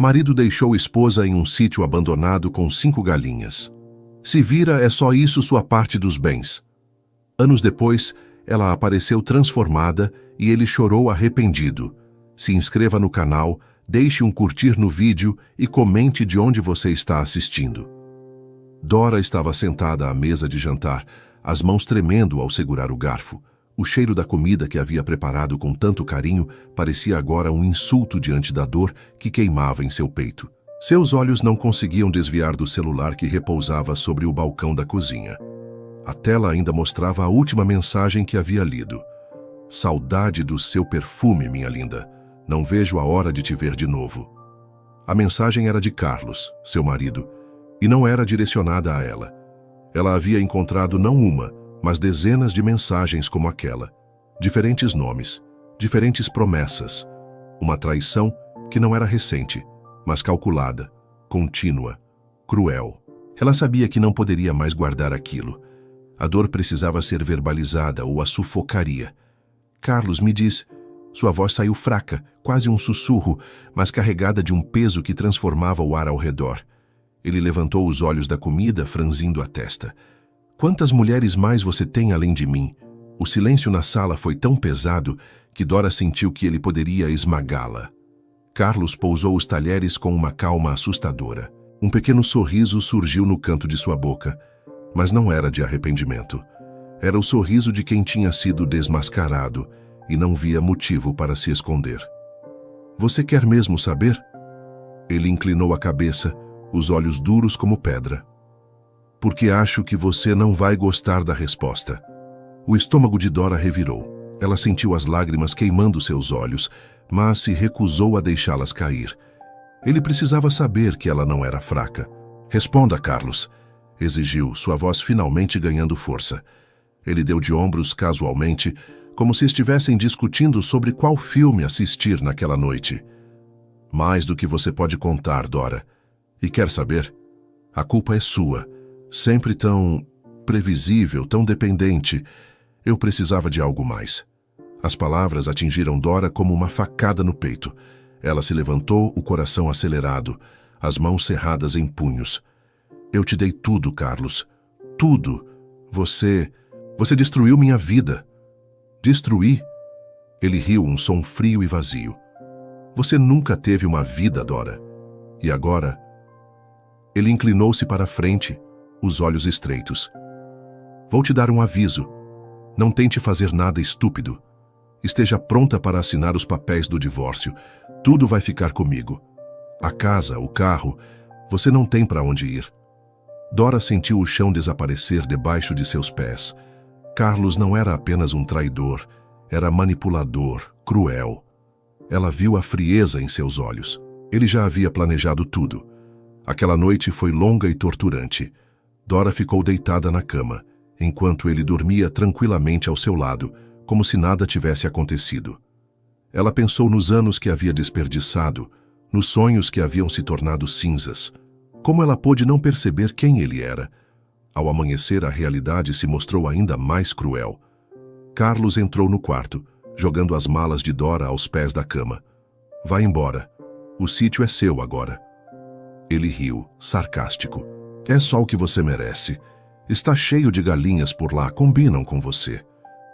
Marido deixou esposa em um sítio abandonado com 5 galinhas. Se vira, é só isso sua parte dos bens. Anos depois, ela apareceu transformada e ele chorou arrependido. Se inscreva no canal, deixe um curtir no vídeo e comente de onde você está assistindo. Dora estava sentada à mesa de jantar, as mãos tremendo ao segurar o garfo. O cheiro da comida que havia preparado com tanto carinho parecia agora um insulto diante da dor que queimava em seu peito. Seus olhos não conseguiam desviar do celular que repousava sobre o balcão da cozinha. A tela ainda mostrava a última mensagem que havia lido. Saudade do seu perfume, minha linda. Não vejo a hora de te ver de novo. A mensagem era de Carlos, seu marido, e não era direcionada a ela. Ela havia encontrado não uma, mas dezenas de mensagens como aquela. Diferentes nomes, diferentes promessas. Uma traição que não era recente, mas calculada, contínua, cruel. Ela sabia que não poderia mais guardar aquilo. A dor precisava ser verbalizada ou a sufocaria. Carlos, me diz... Sua voz saiu fraca, quase um sussurro, mas carregada de um peso que transformava o ar ao redor. Ele levantou os olhos da comida, franzindo a testa. Quantas mulheres mais você tem além de mim? O silêncio na sala foi tão pesado que Dora sentiu que ele poderia esmagá-la. Carlos pousou os talheres com uma calma assustadora. Um pequeno sorriso surgiu no canto de sua boca, mas não era de arrependimento. Era o sorriso de quem tinha sido desmascarado e não via motivo para se esconder. Você quer mesmo saber? Ele inclinou a cabeça, os olhos duros como pedra. Porque acho que você não vai gostar da resposta. O estômago de Dora revirou. Ela sentiu as lágrimas queimando seus olhos, mas se recusou a deixá-las cair. Ele precisava saber que ela não era fraca. Responda, Carlos, exigiu, sua voz finalmente ganhando força. Ele deu de ombros casualmente, como se estivessem discutindo sobre qual filme assistir naquela noite. Mais do que você pode contar, Dora. E quer saber? A culpa é sua. Sempre tão previsível, tão dependente. Eu precisava de algo mais. As palavras atingiram Dora como uma facada no peito. Ela se levantou, o coração acelerado, as mãos cerradas em punhos. Eu te dei tudo, Carlos. Tudo. Você destruiu minha vida. Destruí? Ele riu, um som frio e vazio. Você nunca teve uma vida, Dora. E agora? Ele inclinou-se para a frente, os olhos estreitos. Vou te dar um aviso. Não tente fazer nada estúpido. Esteja pronta para assinar os papéis do divórcio. Tudo vai ficar comigo. A casa, o carro, você não tem para onde ir. Dora sentiu o chão desaparecer debaixo de seus pés. Carlos não era apenas um traidor, era manipulador, cruel. Ela viu a frieza em seus olhos. Ele já havia planejado tudo. Aquela noite foi longa e torturante. Dora ficou deitada na cama, enquanto ele dormia tranquilamente ao seu lado, como se nada tivesse acontecido. Ela pensou nos anos que havia desperdiçado, nos sonhos que haviam se tornado cinzas. Como ela pôde não perceber quem ele era? Ao amanhecer, a realidade se mostrou ainda mais cruel. Carlos entrou no quarto, jogando as malas de Dora aos pés da cama. Vá embora. O sítio é seu agora. Ele riu, sarcástico. É só o que você merece. Está cheio de galinhas por lá, combinam com você.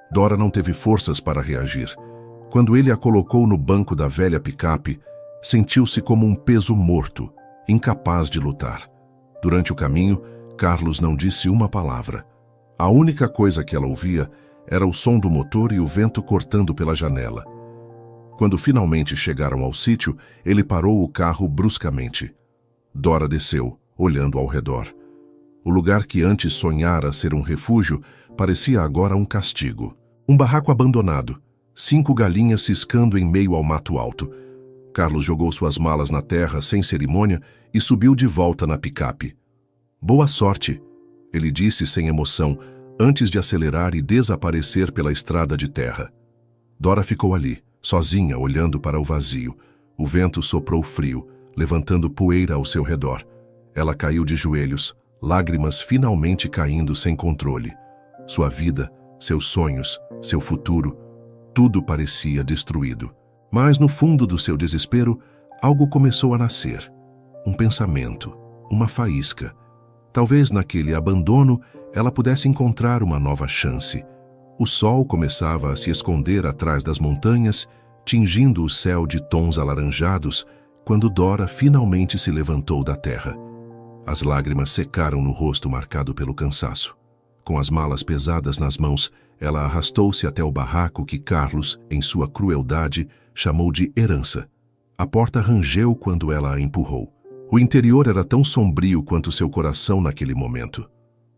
Dora não teve forças para reagir. Quando ele a colocou no banco da velha picape, sentiu-se como um peso morto, incapaz de lutar. Durante o caminho, Carlos não disse uma palavra. A única coisa que ela ouvia era o som do motor e o vento cortando pela janela. Quando finalmente chegaram ao sítio, ele parou o carro bruscamente. Dora desceu, olhando ao redor. O lugar que antes sonhara ser um refúgio parecia agora um castigo. Um barraco abandonado, 5 galinhas ciscando em meio ao mato alto. Carlos jogou suas malas na terra sem cerimônia e subiu de volta na picape. Boa sorte, ele disse sem emoção, antes de acelerar e desaparecer pela estrada de terra. Dora ficou ali, sozinha, olhando para o vazio. O vento soprou frio, levantando poeira ao seu redor. Ela caiu de joelhos, lágrimas finalmente caindo sem controle. Sua vida, seus sonhos, seu futuro, tudo parecia destruído. Mas no fundo do seu desespero, Algo começou a nascer. Um pensamento, uma faísca. Talvez naquele abandono ela pudesse encontrar uma nova chance. O sol começava a se esconder atrás das montanhas, tingindo o céu de tons alaranjados, quando Dora finalmente se levantou da terra. As lágrimas secaram no rosto marcado pelo cansaço. Com as malas pesadas nas mãos, ela arrastou-se até o barraco que Carlos, em sua crueldade, chamou de herança. A porta rangeu quando ela a empurrou. O interior era tão sombrio quanto seu coração naquele momento.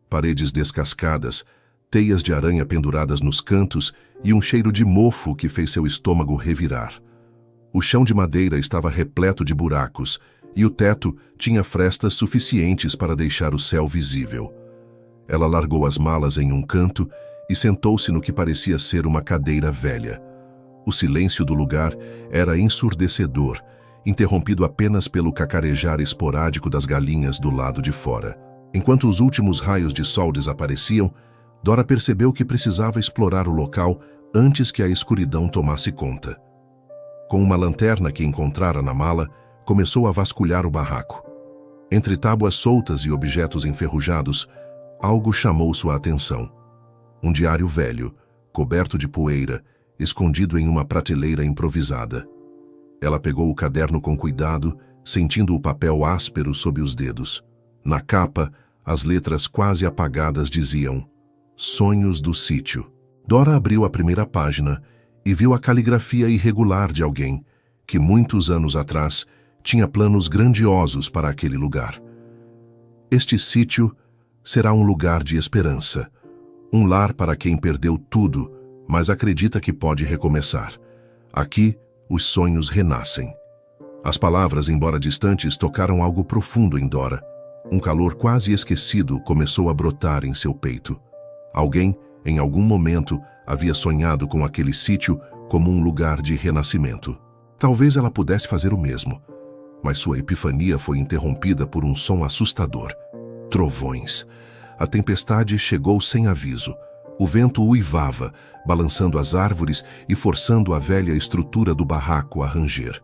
Paredes descascadas, teias de aranha penduradas nos cantos e um cheiro de mofo que fez seu estômago revirar. O chão de madeira estava repleto de buracos e o teto tinha frestas suficientes para deixar o céu visível. Ela largou as malas em um canto e sentou-se no que parecia ser uma cadeira velha. O silêncio do lugar era ensurdecedor, interrompido apenas pelo cacarejar esporádico das galinhas do lado de fora. Enquanto os últimos raios de sol desapareciam, Dora percebeu que precisava explorar o local antes que a escuridão tomasse conta. Com uma lanterna que encontrara na mala, começou a vasculhar o barraco. Entre tábuas soltas e objetos enferrujados, algo chamou sua atenção. Um diário velho, coberto de poeira, escondido em uma prateleira improvisada. Ela pegou o caderno com cuidado, sentindo o papel áspero sob os dedos. Na capa, as letras quase apagadas diziam: Sonhos do Sítio. Dora abriu a primeira página e viu a caligrafia irregular de alguém que, muitos anos atrás, tinha planos grandiosos para aquele lugar. Este sítio será um lugar de esperança, um lar para quem perdeu tudo, mas acredita que pode recomeçar. Aqui, os sonhos renascem. As palavras, embora distantes, tocaram algo profundo em Dora. Um calor quase esquecido começou a brotar em seu peito. Alguém, em algum momento, havia sonhado com aquele sítio como um lugar de renascimento. Talvez ela pudesse fazer o mesmo, mas sua epifania foi interrompida por um som assustador. Trovões. A tempestade chegou sem aviso. O vento uivava, balançando as árvores e forçando a velha estrutura do barraco a ranger.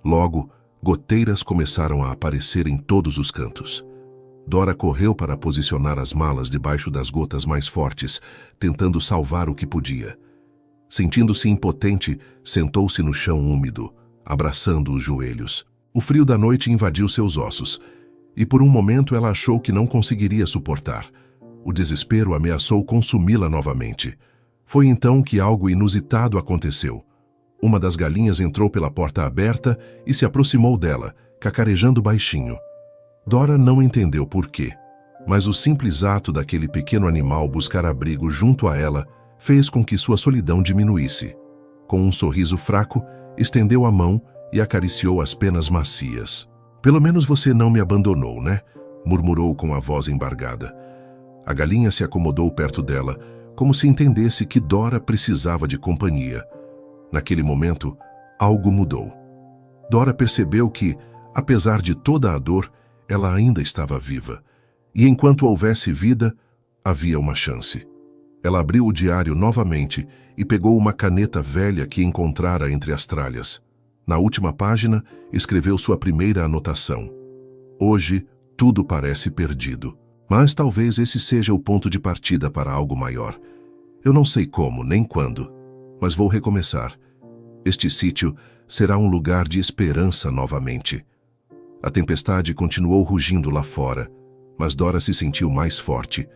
Logo, goteiras começaram a aparecer em todos os cantos. Dora correu para posicionar as malas debaixo das gotas mais fortes, tentando salvar o que podia. Sentindo-se impotente, sentou-se no chão úmido, abraçando os joelhos. O frio da noite invadiu seus ossos, e por um momento ela achou que não conseguiria suportar. O desespero ameaçou consumi-la novamente. Foi então que algo inusitado aconteceu. Uma das galinhas entrou pela porta aberta e se aproximou dela, cacarejando baixinho. Dora não entendeu por quê, mas o simples ato daquele pequeno animal buscar abrigo junto a ela fez com que sua solidão diminuísse. Com um sorriso fraco, estendeu a mão e acariciou as penas macias. "Pelo menos você não me abandonou, né?" murmurou com a voz embargada. A galinha se acomodou perto dela, como se entendesse que Dora precisava de companhia. Naquele momento, algo mudou. Dora percebeu que, apesar de toda a dor, ela ainda estava viva. E enquanto houvesse vida, havia uma chance. Ela abriu o diário novamente e pegou uma caneta velha que encontrara entre as tralhas. Na última página, escreveu sua primeira anotação. Hoje, tudo parece perdido. Mas talvez esse seja o ponto de partida para algo maior. Eu não sei como, nem quando, mas vou recomeçar. Este sítio será um lugar de esperança novamente. A tempestade continuou rugindo lá fora, mas Dora se sentiu mais forte.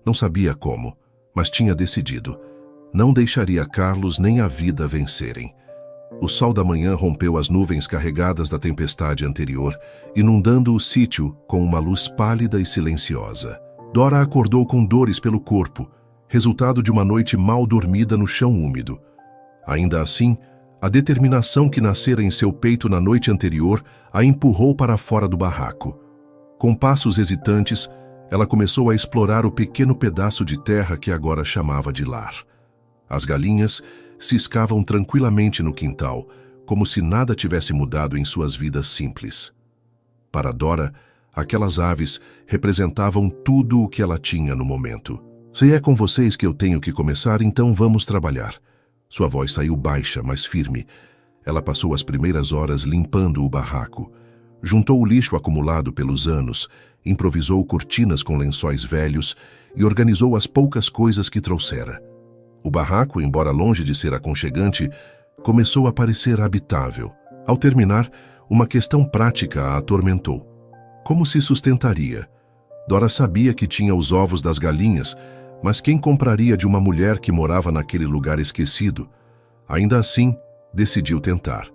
Não sabia como, mas tinha decidido. Não deixaria Carlos nem a vida vencerem. O sol da manhã rompeu as nuvens carregadas da tempestade anterior, inundando o sítio com uma luz pálida e silenciosa. Dora acordou com dores pelo corpo, resultado de uma noite mal dormida no chão úmido. Ainda assim, a determinação que nascera em seu peito na noite anterior a empurrou para fora do barraco. Com passos hesitantes, ela começou a explorar o pequeno pedaço de terra que agora chamava de lar. As galinhas ciscavam tranquilamente no quintal, como se nada tivesse mudado em suas vidas simples. Para Dora, aquelas aves representavam tudo o que ela tinha no momento. "Se é com vocês que eu tenho que começar, então vamos trabalhar." Sua voz saiu baixa, mas firme. ela passou as primeiras horas limpando o barraco. Juntou o lixo acumulado pelos anos, improvisou cortinas com lençóis velhos e organizou as poucas coisas que trouxera. O barraco, embora longe de ser aconchegante, começou a parecer habitável. Ao terminar, uma questão prática a atormentou. Como se sustentaria? Dora sabia que tinha os ovos das galinhas, mas quem compraria de uma mulher que morava naquele lugar esquecido? Ainda assim, decidiu tentar.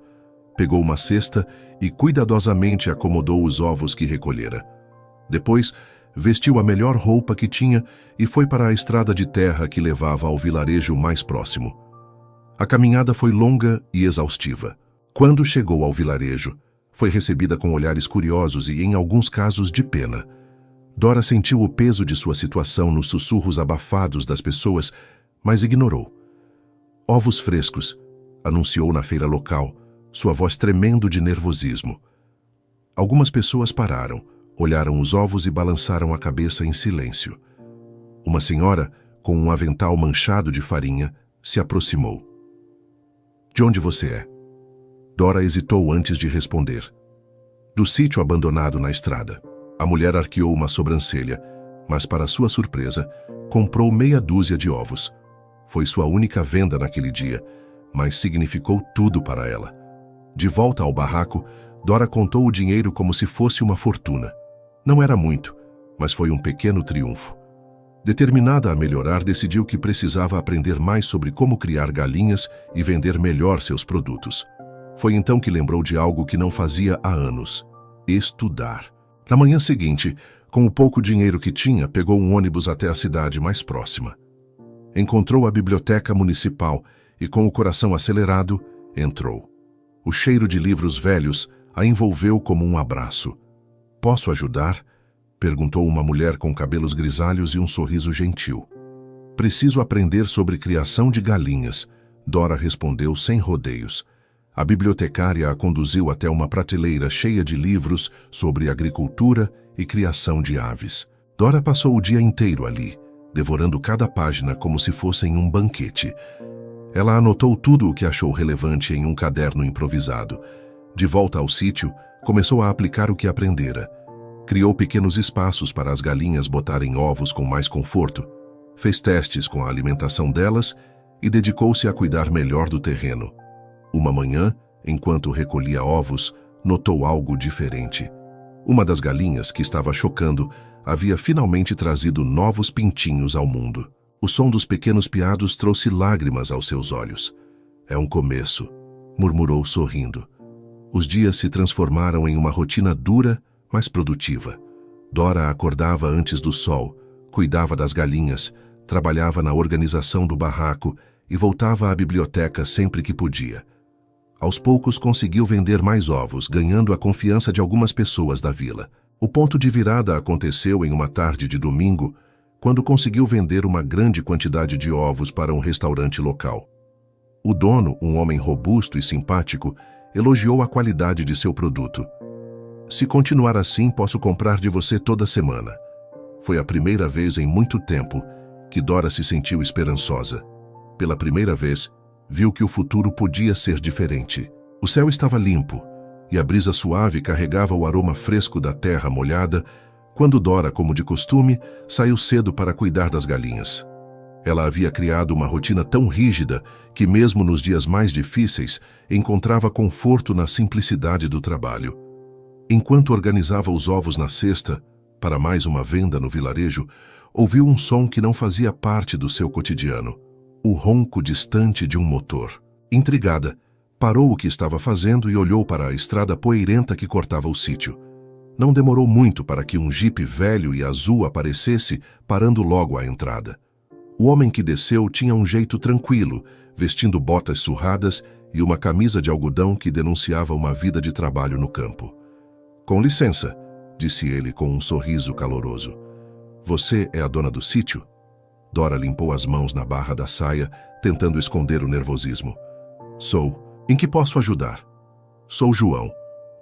Pegou uma cesta e cuidadosamente acomodou os ovos que recolhera. Depois, vestiu a melhor roupa que tinha e foi para a estrada de terra que levava ao vilarejo mais próximo. A caminhada foi longa e exaustiva. Quando chegou ao vilarejo, foi recebida com olhares curiosos e, em alguns casos, de pena. Dora sentiu o peso de sua situação nos sussurros abafados das pessoas, mas ignorou. Ovos frescos, anunciou na feira local, sua voz tremendo de nervosismo. Algumas pessoas pararam, olharam os ovos e balançaram a cabeça em silêncio. Uma senhora, com um avental manchado de farinha, se aproximou. De onde você é? Dora hesitou antes de responder. Do sítio abandonado na estrada. A mulher arqueou uma sobrancelha, mas, para sua surpresa, comprou meia dúzia de ovos. Foi sua única venda naquele dia, mas significou tudo para ela. De volta ao barraco, Dora contou o dinheiro como se fosse uma fortuna. Não era muito, mas foi um pequeno triunfo. Determinada a melhorar, decidiu que precisava aprender mais sobre como criar galinhas e vender melhor seus produtos. Foi então que lembrou de algo que não fazia há anos: estudar. Na manhã seguinte, com o pouco dinheiro que tinha, pegou um ônibus até a cidade mais próxima. Encontrou a biblioteca municipal e, com o coração acelerado, entrou. O cheiro de livros velhos a envolveu como um abraço. "Posso ajudar?" perguntou uma mulher com cabelos grisalhos e um sorriso gentil. "Preciso aprender sobre criação de galinhas", Dora respondeu sem rodeios. A bibliotecária a conduziu até uma prateleira cheia de livros sobre agricultura e criação de aves. Dora passou o dia inteiro ali, devorando cada página como se fossem um banquete. Ela anotou tudo o que achou relevante em um caderno improvisado. De volta ao sítio, começou a aplicar o que aprendera. Criou pequenos espaços para as galinhas botarem ovos com mais conforto, fez testes com a alimentação delas e dedicou-se a cuidar melhor do terreno. Uma manhã, enquanto recolhia ovos, notou algo diferente. Uma das galinhas, que estava chocando, havia finalmente trazido novos pintinhos ao mundo. O som dos pequenos piados trouxe lágrimas aos seus olhos. "É um começo", murmurou sorrindo. Os dias se transformaram em uma rotina dura, mas produtiva. Dora acordava antes do sol, cuidava das galinhas, trabalhava na organização do barraco e voltava à biblioteca sempre que podia. Aos poucos conseguiu vender mais ovos, ganhando a confiança de algumas pessoas da vila. O ponto de virada aconteceu em uma tarde de domingo, quando conseguiu vender uma grande quantidade de ovos para um restaurante local. O dono, um homem robusto e simpático, elogiou a qualidade de seu produto. "Se continuar assim, posso comprar de você toda semana." Foi a primeira vez em muito tempo que Dora se sentiu esperançosa. Pela primeira vez, viu que o futuro podia ser diferente. O céu estava limpo e a brisa suave carregava o aroma fresco da terra molhada quando Dora, como de costume, saiu cedo para cuidar das galinhas. Ela havia criado uma rotina tão rígida que, mesmo nos dias mais difíceis, encontrava conforto na simplicidade do trabalho. Enquanto organizava os ovos na cesta, para mais uma venda no vilarejo, ouviu um som que não fazia parte do seu cotidiano: o ronco distante de um motor. Intrigada, parou o que estava fazendo e olhou para a estrada poeirenta que cortava o sítio. Não demorou muito para que um jipe velho e azul aparecesse, parando logo à entrada. O homem que desceu tinha um jeito tranquilo, vestindo botas surradas e uma camisa de algodão que denunciava uma vida de trabalho no campo. "Com licença", disse ele com um sorriso caloroso. "Você é a dona do sítio?" Dora limpou as mãos na barra da saia, tentando esconder o nervosismo. "Sou. Em que posso ajudar?" "Sou João.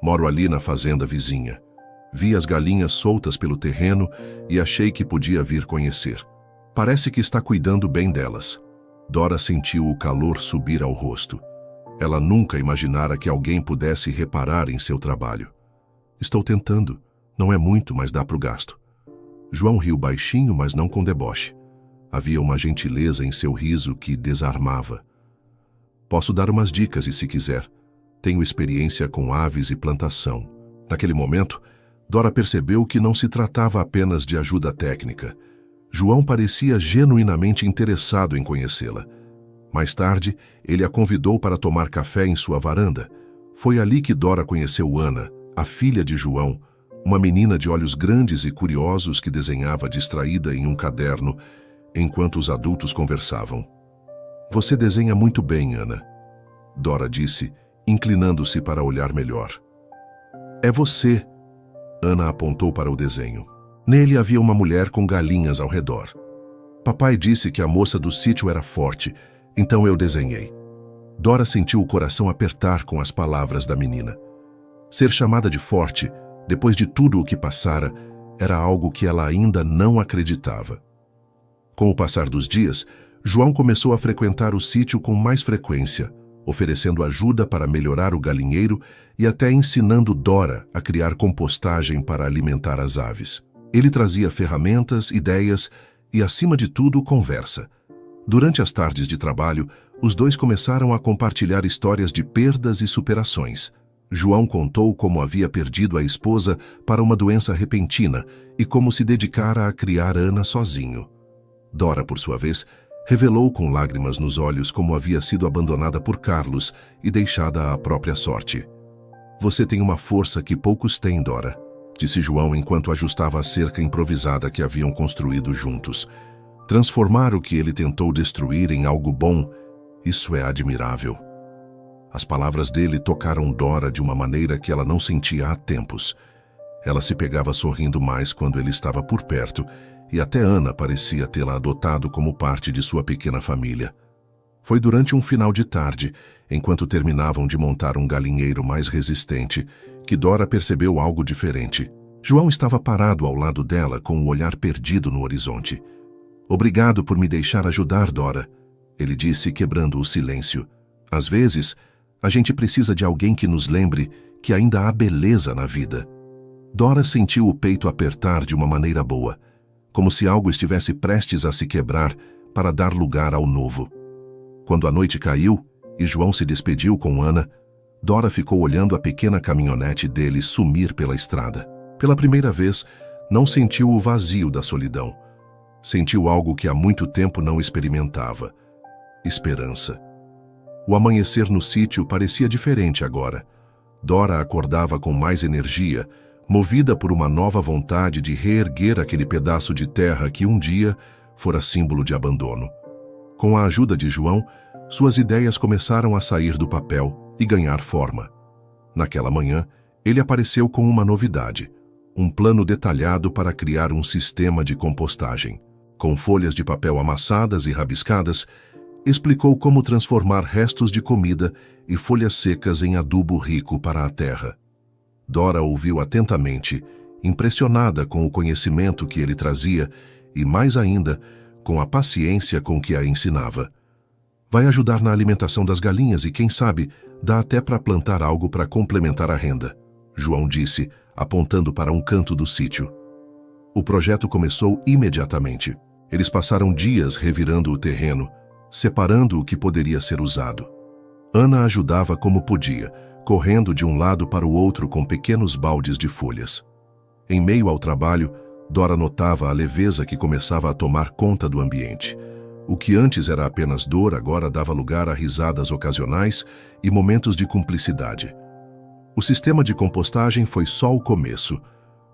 Moro ali na fazenda vizinha. Vi as galinhas soltas pelo terreno e achei que podia vir conhecer. Parece que está cuidando bem delas." Dora sentiu o calor subir ao rosto. Ela nunca imaginara que alguém pudesse reparar em seu trabalho. Estou tentando. Não é muito, mas dá para o gasto. João riu baixinho, mas não com deboche. Havia uma gentileza em seu riso que desarmava. Posso dar umas dicas, e se quiser. Tenho experiência com aves e plantação. Naquele momento, Dora percebeu que não se tratava apenas de ajuda técnica. João parecia genuinamente interessado em conhecê-la. Mais tarde, ele a convidou para tomar café em sua varanda. Foi ali que Dora conheceu Ana, a filha de João, uma menina de olhos grandes e curiosos que desenhava distraída em um caderno, enquanto os adultos conversavam. Você desenha muito bem, Ana, Dora disse, inclinando-se para olhar melhor. É você, Ana apontou para o desenho. Nele havia uma mulher com galinhas ao redor. Papai disse que a moça do sítio era forte, então eu desenhei. Dora sentiu o coração apertar com as palavras da menina. Ser chamada de forte, depois de tudo o que passara, era algo que ela ainda não acreditava. Com o passar dos dias, João começou a frequentar o sítio com mais frequência, oferecendo ajuda para melhorar o galinheiro e até ensinando Dora a criar compostagem para alimentar as aves. Ele trazia ferramentas, ideias e, acima de tudo, conversa. Durante as tardes de trabalho, os dois começaram a compartilhar histórias de perdas e superações. João contou como havia perdido a esposa para uma doença repentina e como se dedicara a criar Ana sozinho. Dora, por sua vez, revelou com lágrimas nos olhos como havia sido abandonada por Carlos e deixada à própria sorte. Você tem uma força que poucos têm, Dora, disse João enquanto ajustava a cerca improvisada que haviam construído juntos. Transformar o que ele tentou destruir em algo bom, isso é admirável. As palavras dele tocaram Dora de uma maneira que ela não sentia há tempos. Ela se pegava sorrindo mais quando ele estava por perto, e até Ana parecia tê-la adotado como parte de sua pequena família. Foi durante um final de tarde, enquanto terminavam de montar um galinheiro mais resistente, que Dora percebeu algo diferente. João estava parado ao lado dela com o olhar perdido no horizonte. Obrigado por me deixar ajudar, Dora, ele disse, quebrando o silêncio. Às vezes, a gente precisa de alguém que nos lembre que ainda há beleza na vida. Dora sentiu o peito apertar de uma maneira boa, como se algo estivesse prestes a se quebrar para dar lugar ao novo. Quando a noite caiu e João se despediu com Ana, Dora ficou olhando a pequena caminhonete dele sumir pela estrada. Pela primeira vez, não sentiu o vazio da solidão. Sentiu algo que há muito tempo não experimentava: esperança. O amanhecer no sítio parecia diferente agora. Dora acordava com mais energia, movida por uma nova vontade de reerguer aquele pedaço de terra que um dia fora símbolo de abandono. Com a ajuda de João, suas ideias começaram a sair do papel e ganhar forma. Naquela manhã, ele apareceu com uma novidade: um plano detalhado para criar um sistema de compostagem. Com folhas de papel amassadas e rabiscadas, explicou como transformar restos de comida e folhas secas em adubo rico para a terra. Dora ouviu atentamente, impressionada com o conhecimento que ele trazia e, mais ainda, com a paciência com que a ensinava. Vai ajudar na alimentação das galinhas e, quem sabe, dá até para plantar algo para complementar a renda, João disse, apontando para um canto do sítio. O projeto começou imediatamente. Eles passaram dias revirando o terreno, separando o que poderia ser usado. Ana ajudava como podia, correndo de um lado para o outro com pequenos baldes de folhas. Em meio ao trabalho, Dora notava a leveza que começava a tomar conta do ambiente. O que antes era apenas dor agora dava lugar a risadas ocasionais e momentos de cumplicidade. O sistema de compostagem foi só o começo.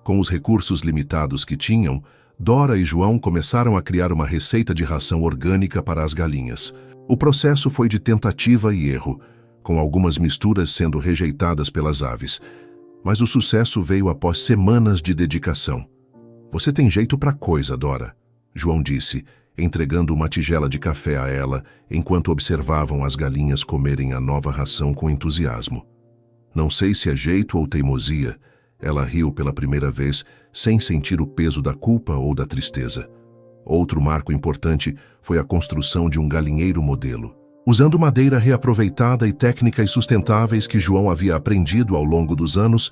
Com os recursos limitados que tinham, Dora e João começaram a criar uma receita de ração orgânica para as galinhas. O processo foi de tentativa e erro, com algumas misturas sendo rejeitadas pelas aves. Mas o sucesso veio após semanas de dedicação. Você tem jeito para coisa, Dora, João disse, entregando uma tigela de café a ela, enquanto observavam as galinhas comerem a nova ração com entusiasmo. Não sei se é jeito ou teimosia. Ela riu pela primeira vez, sem sentir o peso da culpa ou da tristeza. Outro marco importante foi a construção de um galinheiro modelo. Usando madeira reaproveitada e técnicas sustentáveis que João havia aprendido ao longo dos anos,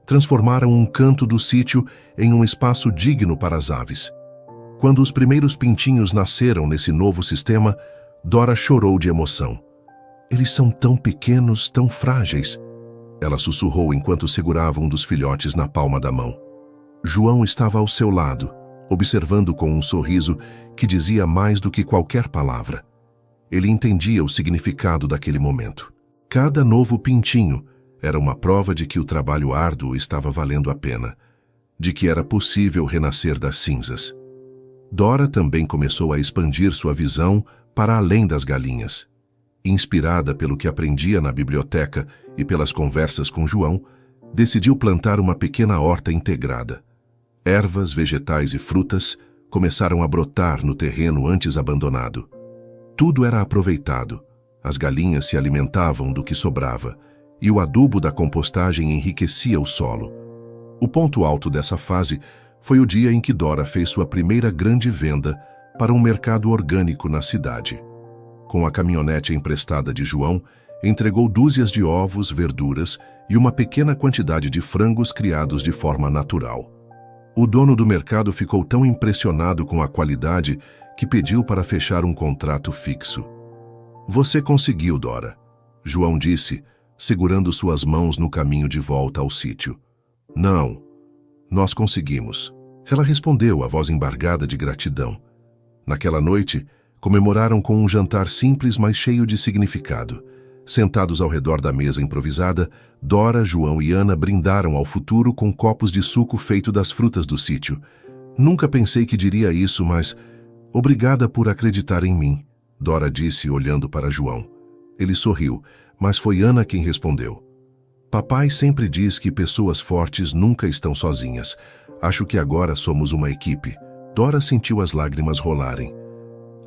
transformaram um canto do sítio em um espaço digno para as aves. Quando os primeiros pintinhos nasceram nesse novo sistema, Dora chorou de emoção. "Eles são tão pequenos, tão frágeis", ela sussurrou enquanto segurava um dos filhotes na palma da mão. João estava ao seu lado, observando com um sorriso que dizia mais do que qualquer palavra. Ele entendia o significado daquele momento. Cada novo pintinho era uma prova de que o trabalho árduo estava valendo a pena, de que era possível renascer das cinzas. Dora também começou a expandir sua visão para além das galinhas. Inspirada pelo que aprendia na biblioteca e pelas conversas com João, decidiu plantar uma pequena horta integrada. Ervas, vegetais e frutas começaram a brotar no terreno antes abandonado. Tudo era aproveitado. As galinhas se alimentavam do que sobrava, e o adubo da compostagem enriquecia o solo. O ponto alto dessa fase foi o dia em que Dora fez sua primeira grande venda para um mercado orgânico na cidade. Com a caminhonete emprestada de João, entregou dúzias de ovos, verduras e uma pequena quantidade de frangos criados de forma natural. O dono do mercado ficou tão impressionado com a qualidade que pediu para fechar um contrato fixo. "Você conseguiu, Dora", João disse, segurando suas mãos no caminho de volta ao sítio. "Não, nós conseguimos", ela respondeu, a voz embargada de gratidão. Naquela noite, comemoraram com um jantar simples, mas cheio de significado. Sentados ao redor da mesa improvisada, Dora, João e Ana brindaram ao futuro com copos de suco feito das frutas do sítio. "Nunca pensei que diria isso, mas obrigada por acreditar em mim", Dora disse, olhando para João. Ele sorriu, mas foi Ana quem respondeu. "Papai sempre diz que pessoas fortes nunca estão sozinhas. Acho que agora somos uma equipe." Dora sentiu as lágrimas rolarem.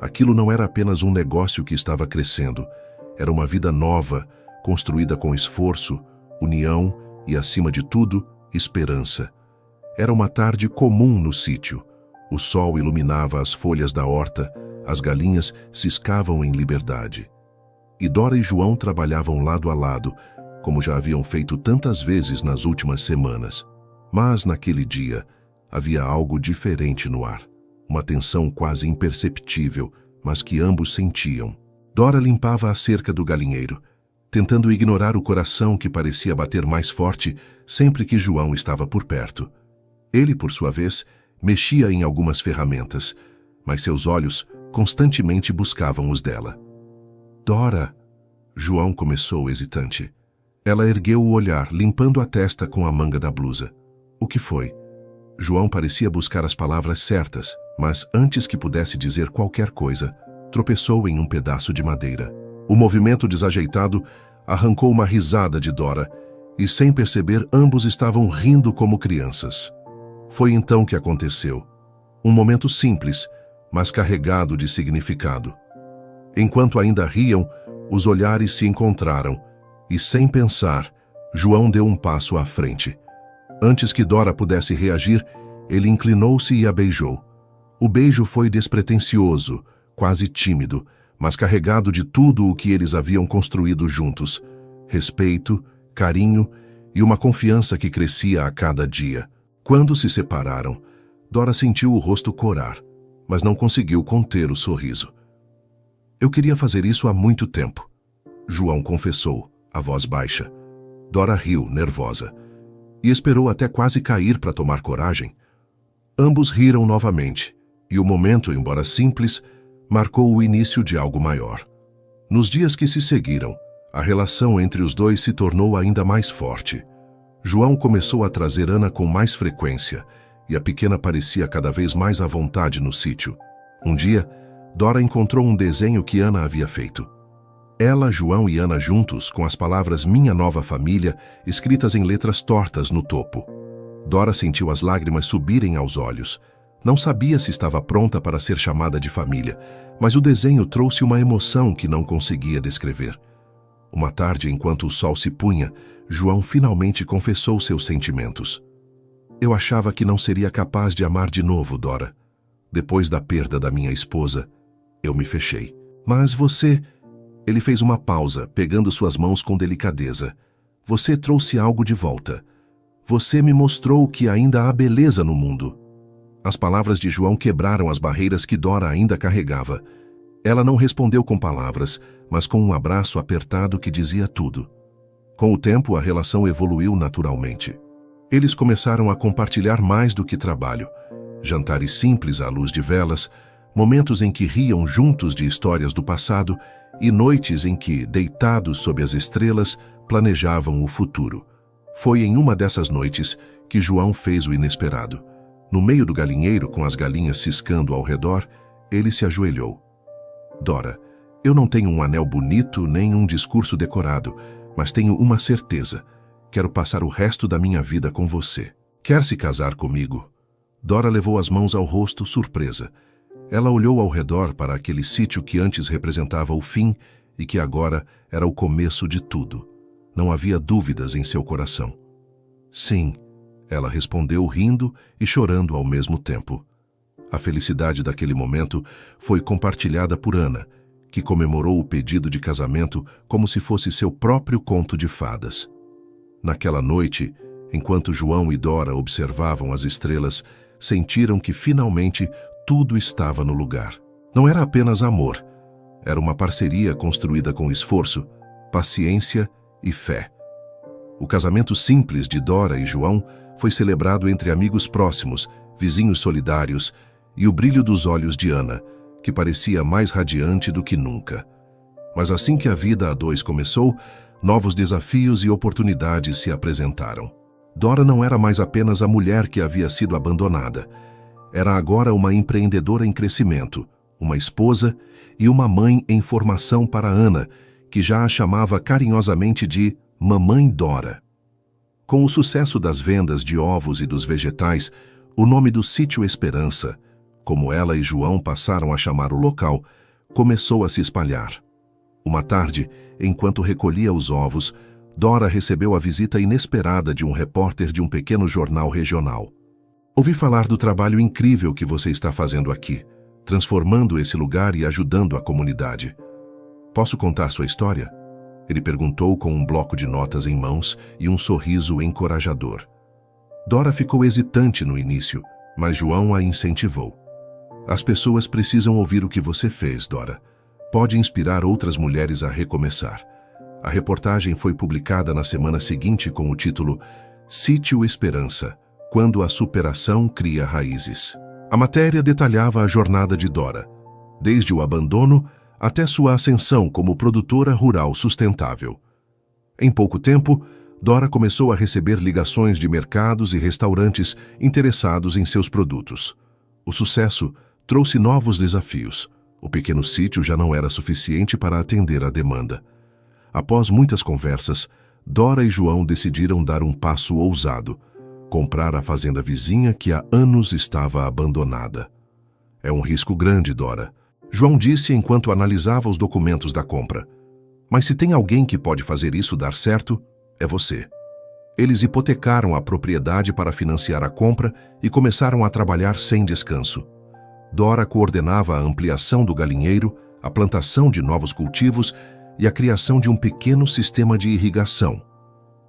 Aquilo não era apenas um negócio que estava crescendo. Era uma vida nova, construída com esforço, união e, acima de tudo, esperança. Era uma tarde comum no sítio. O sol iluminava as folhas da horta, as galinhas ciscavam em liberdade. E Dora e João trabalhavam lado a lado, como já haviam feito tantas vezes nas últimas semanas. Mas, naquele dia, havia algo diferente no ar. Uma tensão quase imperceptível, mas que ambos sentiam. Dora limpava a cerca do galinheiro, tentando ignorar o coração que parecia bater mais forte sempre que João estava por perto. Ele, por sua vez, mexia em algumas ferramentas, mas seus olhos constantemente buscavam os dela. "Dora", João começou hesitante. Ela ergueu o olhar, limpando a testa com a manga da blusa. "O que foi?" João parecia buscar as palavras certas, mas antes que pudesse dizer qualquer coisa, tropeçou em um pedaço de madeira. O movimento desajeitado arrancou uma risada de Dora, e sem perceber ambos estavam rindo como crianças. Foi então que aconteceu. Um momento simples, mas carregado de significado. Enquanto ainda riam, os olhares se encontraram, e sem pensar, João deu um passo à frente. Antes que Dora pudesse reagir, ele inclinou-se e a beijou. O beijo foi despretensioso, quase tímido, mas carregado de tudo o que eles haviam construído juntos: respeito, carinho e uma confiança que crescia a cada dia. Quando se separaram, Dora sentiu o rosto corar, mas não conseguiu conter o sorriso. "Eu queria fazer isso há muito tempo", João confessou, a voz baixa. Dora riu, nervosa, e esperou até quase cair para tomar coragem. Ambos riram novamente, e o momento, embora simples, marcou o início de algo maior. Nos dias que se seguiram, a relação entre os dois se tornou ainda mais forte. João começou a trazer Ana com mais frequência, e a pequena parecia cada vez mais à vontade no sítio. Um dia, Dora encontrou um desenho que Ana havia feito. Ela, João e Ana juntos, com as palavras "Minha Nova Família" escritas em letras tortas no topo. Dora sentiu as lágrimas subirem aos olhos. Não sabia se estava pronta para ser chamada de família, mas o desenho trouxe uma emoção que não conseguia descrever. Uma tarde, enquanto o sol se punha, João finalmente confessou seus sentimentos. "Eu achava que não seria capaz de amar de novo, Dora. Depois da perda da minha esposa, eu me fechei. Mas você..." Ele fez uma pausa, pegando suas mãos com delicadeza. Você trouxe algo de volta. Você me mostrou que ainda há beleza no mundo. As palavras de João quebraram as barreiras que Dora ainda carregava. Ela não respondeu com palavras, mas com um abraço apertado que dizia tudo. Com o tempo, a relação evoluiu naturalmente. Eles começaram a compartilhar mais do que trabalho. Jantares simples à luz de velas, momentos em que riam juntos de histórias do passado e noites em que, deitados sob as estrelas, planejavam o futuro. Foi em uma dessas noites que João fez o inesperado. No meio do galinheiro, com as galinhas ciscando ao redor, ele se ajoelhou. Dora, eu não tenho um anel bonito nem um discurso decorado, mas tenho uma certeza. Quero passar o resto da minha vida com você. Quer se casar comigo? Dora levou as mãos ao rosto, surpresa. Ela olhou ao redor para aquele sítio que antes representava o fim e que agora era o começo de tudo. Não havia dúvidas em seu coração. Sim, ela respondeu rindo e chorando ao mesmo tempo. A felicidade daquele momento foi compartilhada por Ana, que comemorou o pedido de casamento como se fosse seu próprio conto de fadas. Naquela noite, enquanto João e Dora observavam as estrelas, sentiram que finalmente tudo estava no lugar. Não era apenas amor, era uma parceria construída com esforço, paciência e fé. O casamento simples de Dora e João foi celebrado entre amigos próximos, vizinhos solidários e o brilho dos olhos de Ana, que parecia mais radiante do que nunca. Mas assim que a vida a dois começou, novos desafios e oportunidades se apresentaram. Dora não era mais apenas a mulher que havia sido abandonada. Era agora uma empreendedora em crescimento, uma esposa e uma mãe em formação para Ana, que já a chamava carinhosamente de Mamãe Dora. Com o sucesso das vendas de ovos e dos vegetais, o nome do Sítio Esperança, como ela e João passaram a chamar o local, começou a se espalhar. Uma tarde, enquanto recolhia os ovos, Dora recebeu a visita inesperada de um repórter de um pequeno jornal regional. Ouvi falar do trabalho incrível que você está fazendo aqui, transformando esse lugar e ajudando a comunidade. Posso contar sua história? Ele perguntou com um bloco de notas em mãos e um sorriso encorajador. Dora ficou hesitante no início, mas João a incentivou. As pessoas precisam ouvir o que você fez, Dora. Pode inspirar outras mulheres a recomeçar. A reportagem foi publicada na semana seguinte com o título Sítio Esperança, quando a superação cria raízes. A matéria detalhava a jornada de Dora, desde o abandono até sua ascensão como produtora rural sustentável. Em pouco tempo, Dora começou a receber ligações de mercados e restaurantes interessados em seus produtos. O sucesso trouxe novos desafios. O pequeno sítio já não era suficiente para atender à demanda. Após muitas conversas, Dora e João decidiram dar um passo ousado: comprar a fazenda vizinha que há anos estava abandonada. É um risco grande, Dora, João disse enquanto analisava os documentos da compra. Mas se tem alguém que pode fazer isso dar certo, é você. Eles hipotecaram a propriedade para financiar a compra e começaram a trabalhar sem descanso. Dora coordenava a ampliação do galinheiro, a plantação de novos cultivos e a criação de um pequeno sistema de irrigação,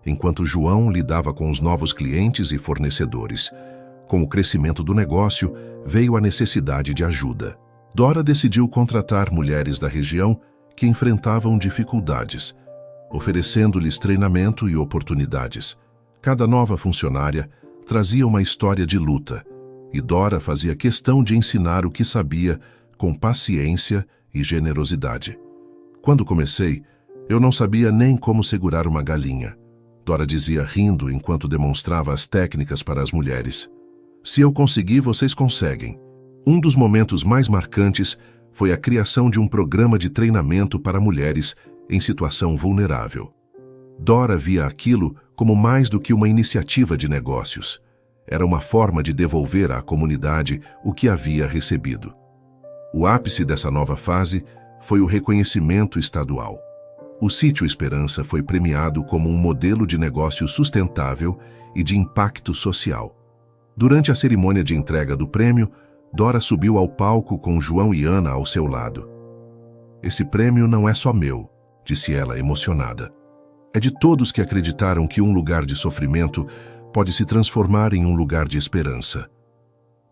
enquanto João lidava com os novos clientes e fornecedores. Com o crescimento do negócio, veio a necessidade de ajuda. Dora decidiu contratar mulheres da região que enfrentavam dificuldades, oferecendo-lhes treinamento e oportunidades. Cada nova funcionária trazia uma história de luta, e Dora fazia questão de ensinar o que sabia com paciência e generosidade. Quando comecei, eu não sabia nem como segurar uma galinha. Dora dizia rindo enquanto demonstrava as técnicas para as mulheres. Se eu conseguir, vocês conseguem. Um dos momentos mais marcantes foi a criação de um programa de treinamento para mulheres em situação vulnerável. Dora via aquilo como mais do que uma iniciativa de negócios. Era uma forma de devolver à comunidade o que havia recebido. O ápice dessa nova fase foi o reconhecimento estadual. O Sítio Esperança foi premiado como um modelo de negócio sustentável e de impacto social. Durante a cerimônia de entrega do prêmio, Dora subiu ao palco com João e Ana ao seu lado. Esse prêmio não é só meu, disse ela emocionada. É de todos que acreditaram que um lugar de sofrimento pode se transformar em um lugar de esperança.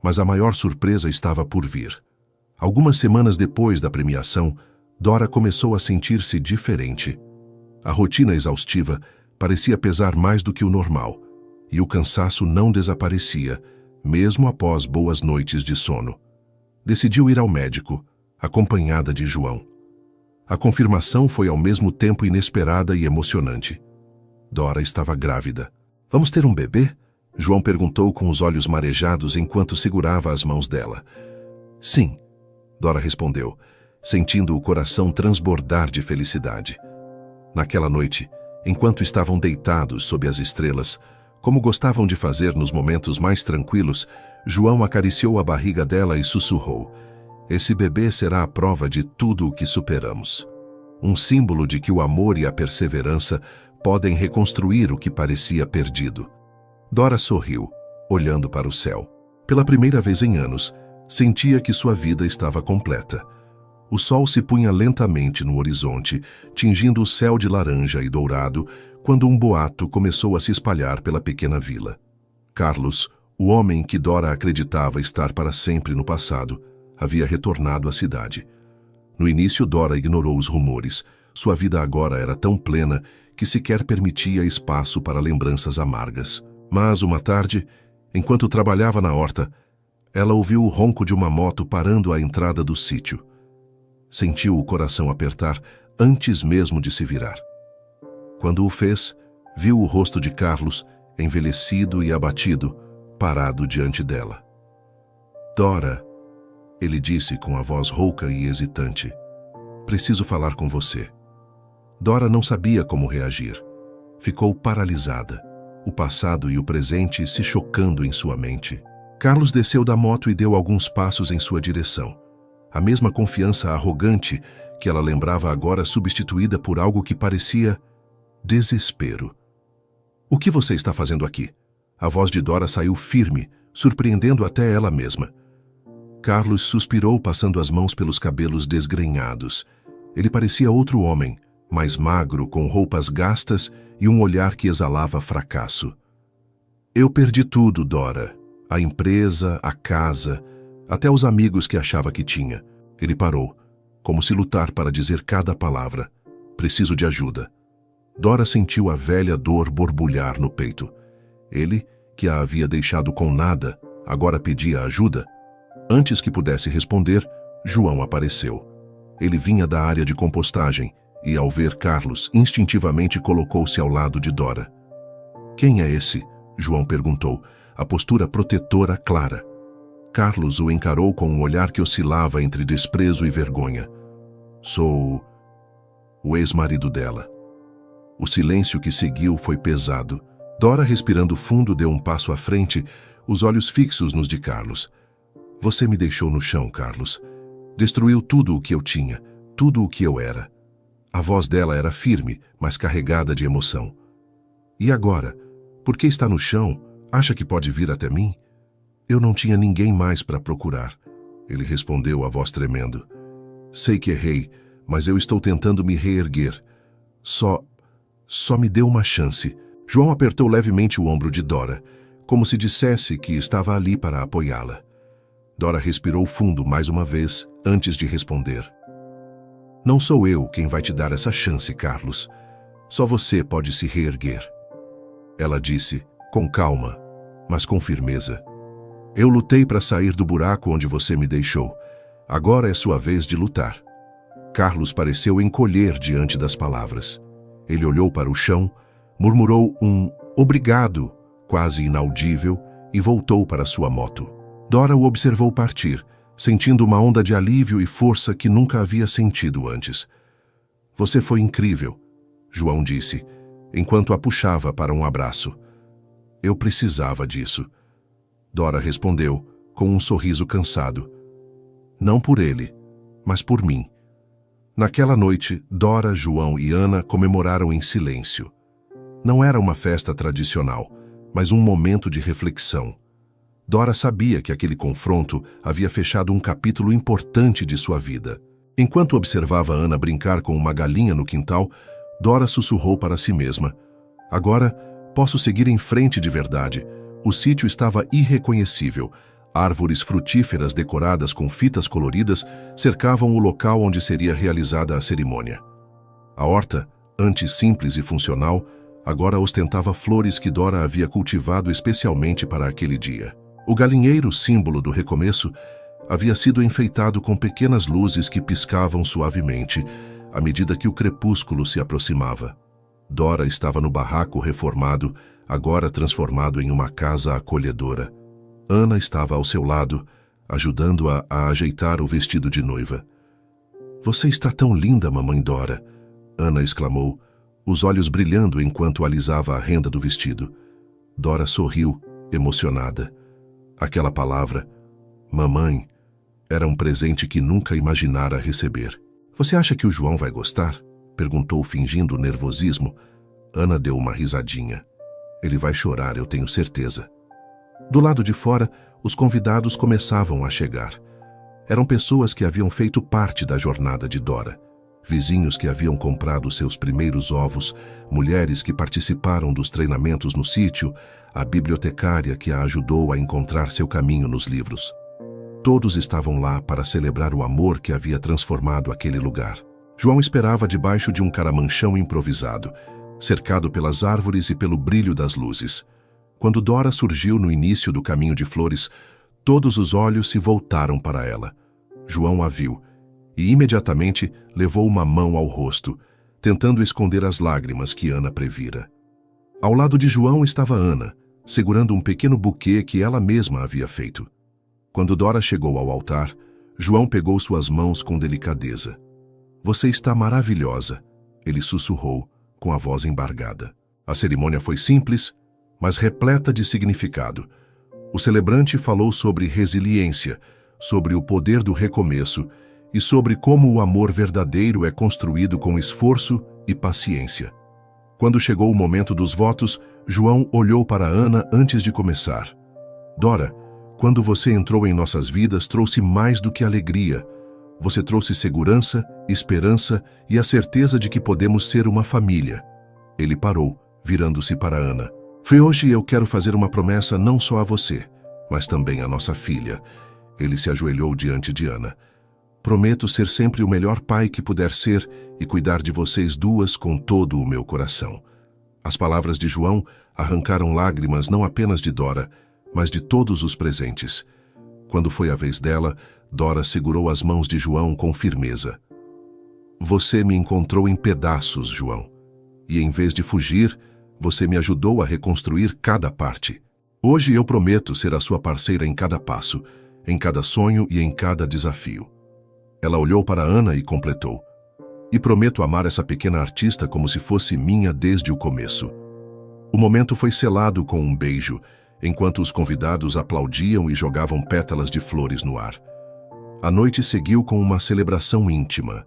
Mas a maior surpresa estava por vir. Algumas semanas depois da premiação, Dora começou a sentir-se diferente. A rotina exaustiva parecia pesar mais do que o normal, e o cansaço não desaparecia, mesmo após boas noites de sono. Decidiu ir ao médico, acompanhada de João. A confirmação foi ao mesmo tempo inesperada e emocionante. Dora estava grávida. Vamos ter um bebê? João perguntou com os olhos marejados enquanto segurava as mãos dela. Sim, Dora respondeu, sentindo o coração transbordar de felicidade. Naquela noite, enquanto estavam deitados sob as estrelas, como gostavam de fazer nos momentos mais tranquilos, João acariciou a barriga dela e sussurrou: Esse bebê será a prova de tudo o que superamos. Um símbolo de que o amor e a perseverança podem reconstruir o que parecia perdido. Dora sorriu, olhando para o céu. Pela primeira vez em anos, sentia que sua vida estava completa. O sol se punha lentamente no horizonte, tingindo o céu de laranja e dourado, quando um boato começou a se espalhar pela pequena vila. Carlos, o homem que Dora acreditava estar para sempre no passado, havia retornado à cidade. No início, Dora ignorou os rumores. Sua vida agora era tão plena que sequer permitia espaço para lembranças amargas. Mas, uma tarde, enquanto trabalhava na horta, ela ouviu o ronco de uma moto parando à entrada do sítio. Sentiu o coração apertar antes mesmo de se virar. Quando o fez, viu o rosto de Carlos, envelhecido e abatido, parado diante dela. Dora, ele disse com a voz rouca e hesitante, preciso falar com você. Dora não sabia como reagir. Ficou paralisada, o passado e o presente se chocando em sua mente. Carlos desceu da moto e deu alguns passos em sua direção. A mesma confiança arrogante que ela lembrava agora substituída por algo que parecia desespero. O que você está fazendo aqui? A voz de Dora saiu firme, surpreendendo até ela mesma. Carlos suspirou, passando as mãos pelos cabelos desgrenhados. Ele parecia outro homem, mais magro, com roupas gastas e um olhar que exalava fracasso. Eu perdi tudo, Dora. A empresa, a casa, até os amigos que achava que tinha. Ele parou, como se lutar para dizer cada palavra. Preciso de ajuda. Dora sentiu a velha dor borbulhar no peito. Ele, que a havia deixado com nada, agora pedia ajuda. Antes que pudesse responder, João apareceu. Ele vinha da área de compostagem e, ao ver Carlos, instintivamente colocou-se ao lado de Dora. Quem é esse? João perguntou, a postura protetora clara. Carlos o encarou com um olhar que oscilava entre desprezo e vergonha. Sou o ex-marido dela. O silêncio que seguiu foi pesado. Dora, respirando fundo, deu um passo à frente, os olhos fixos nos de Carlos. Você me deixou no chão, Carlos. Destruiu tudo o que eu tinha, tudo o que eu era. A voz dela era firme, mas carregada de emoção. E agora? Por que está no chão? Acha que pode vir até mim? Eu não tinha ninguém mais para procurar. Ele respondeu, a voz tremendo. Sei que errei, mas eu estou tentando me reerguer. Só me dê uma chance. João apertou levemente o ombro de Dora, como se dissesse que estava ali para apoiá-la. Dora respirou fundo mais uma vez, antes de responder. Não sou eu quem vai te dar essa chance, Carlos. Só você pode se reerguer. Ela disse, com calma, mas com firmeza. Eu lutei para sair do buraco onde você me deixou. Agora é sua vez de lutar. Carlos pareceu encolher diante das palavras. Ele olhou para o chão, murmurou um obrigado, quase inaudível, e voltou para sua moto. Dora o observou partir, sentindo uma onda de alívio e força que nunca havia sentido antes. Você foi incrível, João disse, enquanto a puxava para um abraço. Eu precisava disso. Dora respondeu, com um sorriso cansado. Não por ele, mas por mim. Naquela noite, Dora, João e Ana comemoraram em silêncio. Não era uma festa tradicional, mas um momento de reflexão. Dora sabia que aquele confronto havia fechado um capítulo importante de sua vida. Enquanto observava Ana brincar com uma galinha no quintal, Dora sussurrou para si mesma: agora posso seguir em frente de verdade. O sítio estava irreconhecível. Árvores frutíferas decoradas com fitas coloridas cercavam o local onde seria realizada a cerimônia. A horta, antes simples e funcional, agora ostentava flores que Dora havia cultivado especialmente para aquele dia. O galinheiro, símbolo do recomeço, havia sido enfeitado com pequenas luzes que piscavam suavemente à medida que o crepúsculo se aproximava. Dora estava no barraco reformado, agora transformado em uma casa acolhedora. Ana estava ao seu lado, ajudando-a a ajeitar o vestido de noiva. "Você está tão linda, mamãe Dora!" Ana exclamou, os olhos brilhando enquanto alisava a renda do vestido. Dora sorriu, emocionada. Aquela palavra, mamãe, era um presente que nunca imaginara receber. "Você acha que o João vai gostar?" perguntou, fingindo nervosismo. Ana deu uma risadinha. "Ele vai chorar, eu tenho certeza." Do lado de fora, os convidados começavam a chegar. Eram pessoas que haviam feito parte da jornada de Dora. Vizinhos que haviam comprado seus primeiros ovos, mulheres que participaram dos treinamentos no sítio, a bibliotecária que a ajudou a encontrar seu caminho nos livros. Todos estavam lá para celebrar o amor que havia transformado aquele lugar. João esperava debaixo de um caramanchão improvisado, cercado pelas árvores e pelo brilho das luzes. Quando Dora surgiu no início do caminho de flores, todos os olhos se voltaram para ela. João a viu e imediatamente levou uma mão ao rosto, tentando esconder as lágrimas que Ana previra. Ao lado de João estava Ana, segurando um pequeno buquê que ela mesma havia feito. Quando Dora chegou ao altar, João pegou suas mãos com delicadeza. "Você está maravilhosa", ele sussurrou, com a voz embargada. A cerimônia foi simples, mas repleta de significado. O celebrante falou sobre resiliência, sobre o poder do recomeço e sobre como o amor verdadeiro é construído com esforço e paciência. Quando chegou o momento dos votos, João olhou para Ana antes de começar. "Dora, quando você entrou em nossas vidas, trouxe mais do que alegria. Você trouxe segurança, esperança e a certeza de que podemos ser uma família." Ele parou, virando-se para Ana. "Hoje eu quero fazer uma promessa não só a você, mas também a nossa filha." Ele se ajoelhou diante de Ana. "Prometo ser sempre o melhor pai que puder ser e cuidar de vocês duas com todo o meu coração." As palavras de João arrancaram lágrimas não apenas de Dora, mas de todos os presentes. Quando foi a vez dela, Dora segurou as mãos de João com firmeza. "Você me encontrou em pedaços, João, e em vez de fugir, você me ajudou a reconstruir cada parte. Hoje eu prometo ser a sua parceira em cada passo, em cada sonho e em cada desafio." Ela olhou para Ana e completou: "E prometo amar essa pequena artista como se fosse minha desde o começo." O momento foi selado com um beijo, enquanto os convidados aplaudiam e jogavam pétalas de flores no ar. A noite seguiu com uma celebração íntima.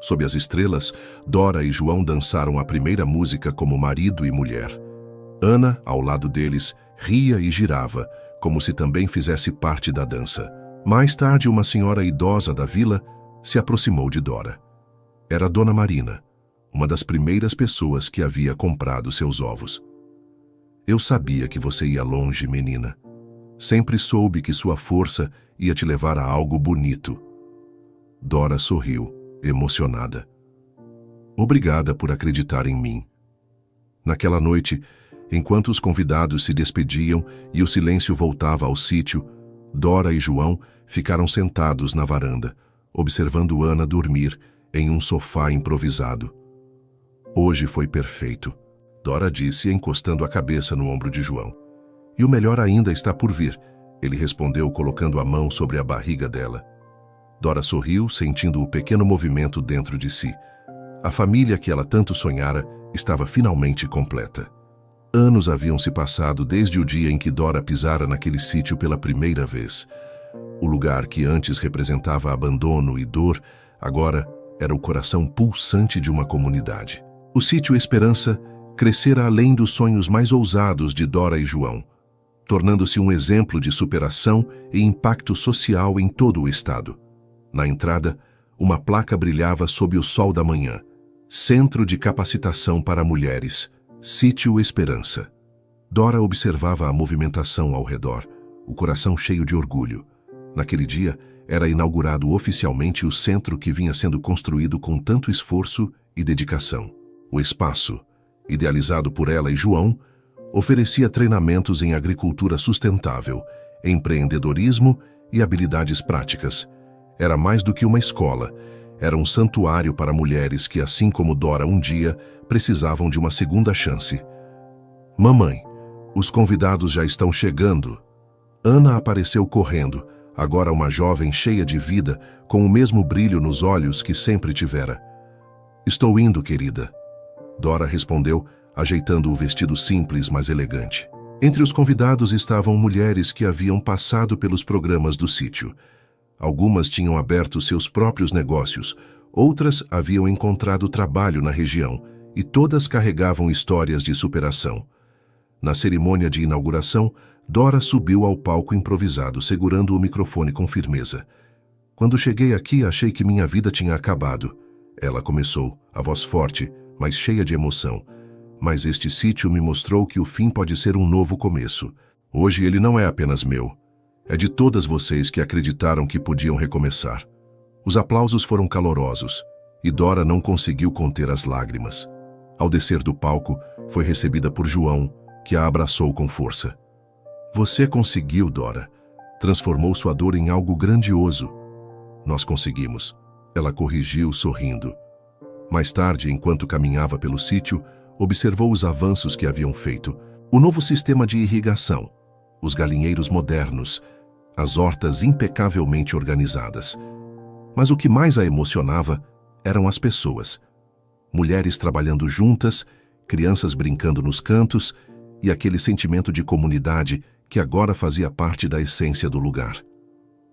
Sob as estrelas, Dora e João dançaram a primeira música como marido e mulher. Ana, ao lado deles, ria e girava, como se também fizesse parte da dança. Mais tarde, uma senhora idosa da vila se aproximou de Dora. Era Dona Marina, uma das primeiras pessoas que havia comprado seus ovos. "Eu sabia que você ia longe, menina. Sempre soube que sua força ia te levar a algo bonito." Dora sorriu, emocionada. "Obrigada por acreditar em mim." Naquela noite, enquanto os convidados se despediam e o silêncio voltava ao sítio, Dora e João ficaram sentados na varanda, observando Ana dormir em um sofá improvisado. "Hoje foi perfeito", Dora disse, encostando a cabeça no ombro de João. "E o melhor ainda está por vir", ele respondeu, colocando a mão sobre a barriga dela. Dora sorriu, sentindo o pequeno movimento dentro de si. A família que ela tanto sonhara estava finalmente completa. Anos haviam se passado desde o dia em que Dora pisara naquele sítio pela primeira vez. O lugar que antes representava abandono e dor, agora era o coração pulsante de uma comunidade. O sítio Esperança crescera além dos sonhos mais ousados de Dora e João, tornando-se um exemplo de superação e impacto social em todo o estado. Na entrada, uma placa brilhava sob o sol da manhã. Centro de Capacitação para Mulheres, Sítio Esperança. Dora observava a movimentação ao redor, o coração cheio de orgulho. Naquele dia, era inaugurado oficialmente o centro que vinha sendo construído com tanto esforço e dedicação. O espaço, idealizado por ela e João, oferecia treinamentos em agricultura sustentável, empreendedorismo e habilidades práticas. Era mais do que uma escola, era um santuário para mulheres que, assim como Dora um dia, precisavam de uma segunda chance. Mamãe, os convidados já estão chegando. Ana apareceu correndo, agora uma jovem cheia de vida, com o mesmo brilho nos olhos que sempre tivera. Estou indo, querida. Dora respondeu, ajeitando o vestido simples, mas elegante. Entre os convidados estavam mulheres que haviam passado pelos programas do sítio. Algumas tinham aberto seus próprios negócios, outras haviam encontrado trabalho na região, e todas carregavam histórias de superação. Na cerimônia de inauguração, Dora subiu ao palco improvisado, segurando o microfone com firmeza. Quando cheguei aqui, achei que minha vida tinha acabado. Ela começou, a voz forte, mas cheia de emoção. Mas este sítio me mostrou que o fim pode ser um novo começo. Hoje ele não é apenas meu. É de todas vocês que acreditaram que podiam recomeçar. Os aplausos foram calorosos, e Dora não conseguiu conter as lágrimas. Ao descer do palco, foi recebida por João, que a abraçou com força. Você conseguiu, Dora. Transformou sua dor em algo grandioso. Nós conseguimos. Ela corrigiu, sorrindo. Mais tarde, enquanto caminhava pelo sítio, observou os avanços que haviam feito. O novo sistema de irrigação, os galinheiros modernos, as hortas impecavelmente organizadas. Mas o que mais a emocionava eram as pessoas. Mulheres trabalhando juntas, crianças brincando nos cantos e aquele sentimento de comunidade que agora fazia parte da essência do lugar.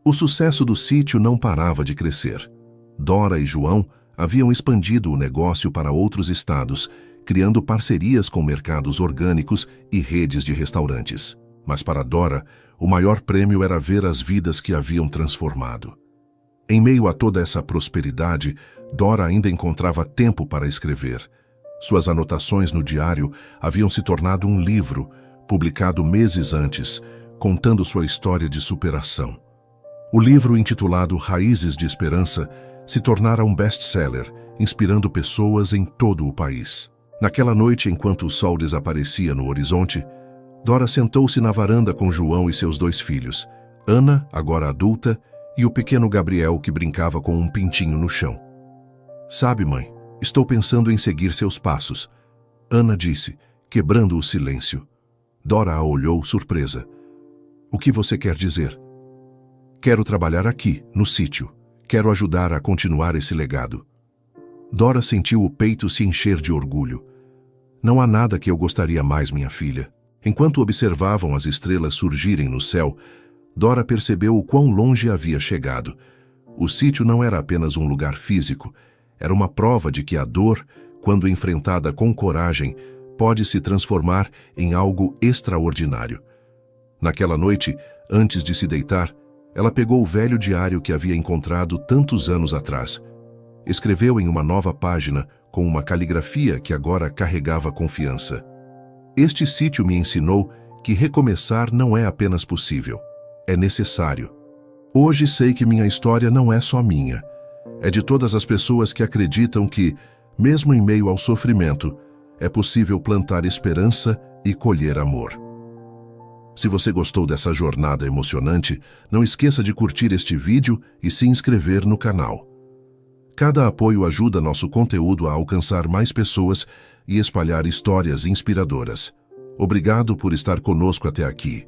O sucesso do sítio não parava de crescer. Dora e João haviam expandido o negócio para outros estados, criando parcerias com mercados orgânicos e redes de restaurantes. Mas para Dora, o maior prêmio era ver as vidas que haviam transformado. Em meio a toda essa prosperidade, Dora ainda encontrava tempo para escrever. Suas anotações no diário haviam se tornado um livro, publicado meses antes, contando sua história de superação. O livro, intitulado Raízes de Esperança, se tornara um best-seller, inspirando pessoas em todo o país. Naquela noite, enquanto o sol desaparecia no horizonte, Dora sentou-se na varanda com João e seus 2 filhos, Ana, agora adulta, e o pequeno Gabriel, que brincava com um pintinho no chão. Sabe, mãe, estou pensando em seguir seus passos, Ana disse, quebrando o silêncio. Dora a olhou, surpresa. O que você quer dizer? Quero trabalhar aqui, no sítio. Quero ajudar a continuar esse legado. Dora sentiu o peito se encher de orgulho. Não há nada que eu gostaria mais, minha filha. Enquanto observavam as estrelas surgirem no céu, Dora percebeu o quão longe havia chegado. O sítio não era apenas um lugar físico, era uma prova de que a dor, quando enfrentada com coragem, pode se transformar em algo extraordinário. Naquela noite, antes de se deitar, ela pegou o velho diário que havia encontrado tantos anos atrás. Escreveu em uma nova página, com uma caligrafia que agora carregava confiança. Este sítio me ensinou que recomeçar não é apenas possível, é necessário. Hoje sei que minha história não é só minha. É de todas as pessoas que acreditam que, mesmo em meio ao sofrimento, é possível plantar esperança e colher amor. Se você gostou dessa jornada emocionante, não esqueça de curtir este vídeo e se inscrever no canal. Cada apoio ajuda nosso conteúdo a alcançar mais pessoas e espalhar histórias inspiradoras. Obrigado por estar conosco até aqui.